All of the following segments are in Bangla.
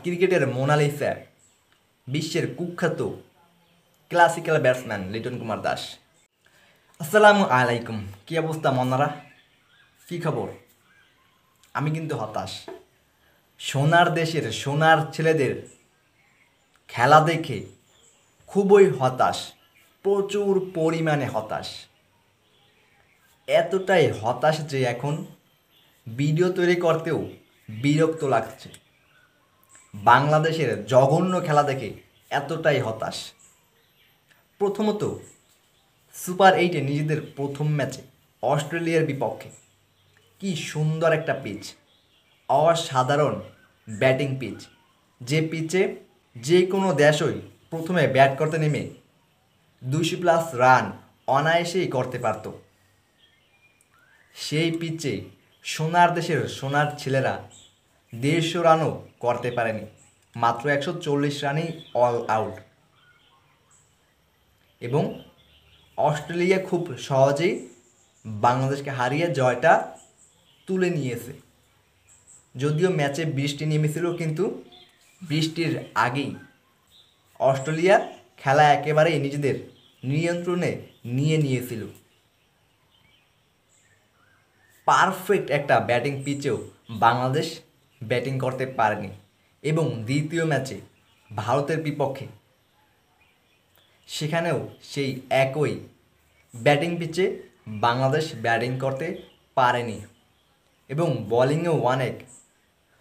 ক্রিকেটের মোনালিসা, বিশ্বের কুখ্যাত ক্লাসিক্যাল ব্যাটসম্যান লিটন কুমার দাস। আসসালামু আলাইকুম, কী অবস্থা মনারা, কী খবর? আমি কিন্তু হতাশ। সোনার দেশের সোনার ছেলেদের খেলা দেখে খুবই হতাশ, প্রচুর পরিমাণে হতাশ। এতটাই হতাশ যে এখন ভিডিও তৈরি করতেও বিরক্ত লাগছে। বাংলাদেশের জঘন্য খেলা দেখে এতটাই হতাশ। প্রথমত, সুপার 8-এ নিজেদের প্রথম ম্যাচে অস্ট্রেলিয়ার বিপক্ষে কি সুন্দর একটা পিচ, অসাধারণ ব্যাটিং পিচ, যে পিচে যে কোনো দেশই প্রথমে ব্যাট করতে নেমে 200+ রান অনায়াসেই করতে পারত। সেই পিচে সোনার দেশের সোনার ছেলেরা 150 রানও করতে পারেনি, মাত্র 140 রানেই অল আউট। এবং অস্ট্রেলিয়া খুব সহজেই বাংলাদেশকে হারিয়ে জয়টা তুলে নিয়েছে। যদিও ম্যাচে বৃষ্টি নেমেছিল, কিন্তু বৃষ্টির আগেই অস্ট্রেলিয়া খেলা একেবারেই নিজেদের নিয়ন্ত্রণে নিয়ে নিয়েছিল। পারফেক্ট একটা ব্যাটিং পিচেও বাংলাদেশ ব্যাটিং করতে পারেনি। এবং দ্বিতীয় ম্যাচে ভারতের বিপক্ষে সেখানেও সেই একই ব্যাটিং পিচে বাংলাদেশ ব্যাটিং করতে পারেনি এবং বোলিংয়েও অনেক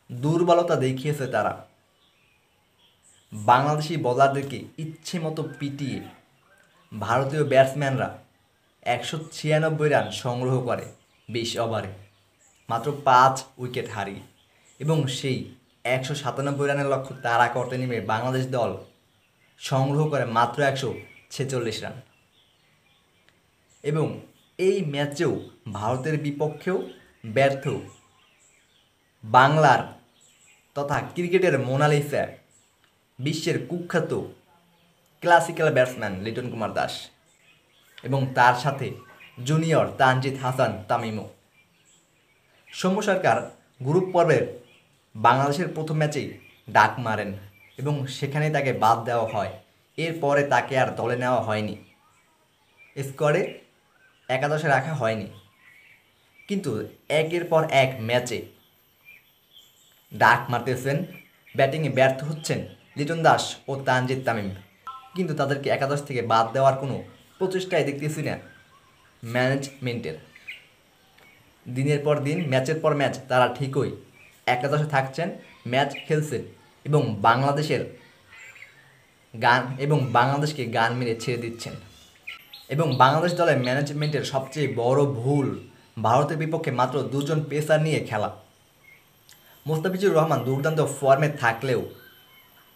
দুর্বলতা দেখিয়েছে তারা। বাংলাদেশি বোলারদেরকে ইচ্ছে মতো পিটিয়ে ভারতীয় ব্যাটসম্যানরা 196 রান সংগ্রহ করে 20 ওভারে, মাত্র 5 উইকেট হারিয়ে। এবং সেই 197 রানের লক্ষ্য তাড়া করতে নেমে বাংলাদেশ দল সংগ্রহ করে মাত্র 146 রান। এবং এই ম্যাচেও ভারতের বিপক্ষেও ব্যর্থ বাংলার তথা ক্রিকেটের মোনালিসা, বিশ্বের কুখ্যাত ক্লাসিক্যাল ব্যাটসম্যান লিটন কুমার দাস এবং তার সাথে জুনিয়র তানজিদ হাসান তামিমও। সৌম্য সরকার গ্রুপ পর্বের বাংলাদেশের প্রথম ম্যাচেই ডাক মারেন এবং সেখানে তাকে বাদ দেওয়া হয়। এরপরে তাকে আর দলে নেওয়া হয়নি, স্কোয়াডে একাদশে রাখা হয়নি। কিন্তু একের পর এক ম্যাচে ডাক মারতেছেন, ব্যাটিংয়ে ব্যর্থ হচ্ছেন লিটন দাস ও তানজিদ তামিম, কিন্তু তাদেরকে একাদশ থেকে বাদ দেওয়ার কোনো প্রচেষ্টাই দেখতেছি না ম্যানেজমেন্টের। দিনের পর দিন, ম্যাচের পর ম্যাচ তারা ঠিকই একাদশে থাকছেন, ম্যাচ খেলছেন এবং বাংলাদেশকে গান মেরে ছেড়ে দিচ্ছেন। এবং বাংলাদেশ দলের ম্যানেজমেন্টের সবচেয়ে বড় ভুল ভারতের বিপক্ষে মাত্র 2 জন পেসার নিয়ে খেলা। মোস্তাফিজুর রহমান দুর্দান্ত ফর্মে থাকলেও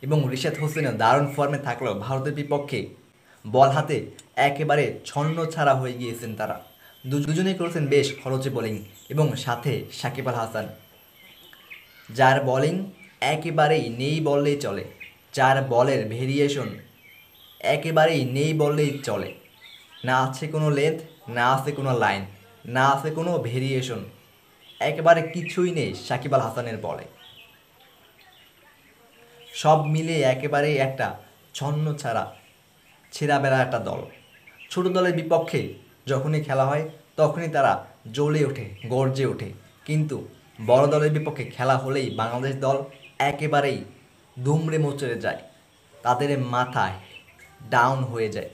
এবং রিশাদ হোসেনও দারুণ ফর্মে থাকলেও ভারতের বিপক্ষে বল হাতে একেবারে ছন্ন ছাড়া হয়ে গিয়েছেন তারা। দুজনেই করেছেন বেশ খরচে বোলিং এবং সাথে সাকিব আল হাসান, যার বোলিং একেবারেই নেই বললেই চলে, যার বলের ভেরিয়েশন একেবারেই নেই বললেই চলে। না আছে কোনো লেন্থ, না আছে কোনো লাইন, না আছে কোনো ভেরিয়েশন, একেবারে কিছুই নেই সাকিব আল হাসানের বলে। সব মিলিয়ে একেবারেই একটা ছন্ন ছাড়া ছেঁড়া বেড়া একটা দল। ছোট দলের বিপক্ষে যখনই খেলা হয় তখনই তারা জ্বলে ওঠে, গর্জে ওঠে, কিন্তু বড় দলের বিপক্ষে খেলা হলেই বাংলাদেশ দল একেবারেই দুমড়ে মুচড়ে যায়, তাদের মাথায় ডাউন হয়ে যায়।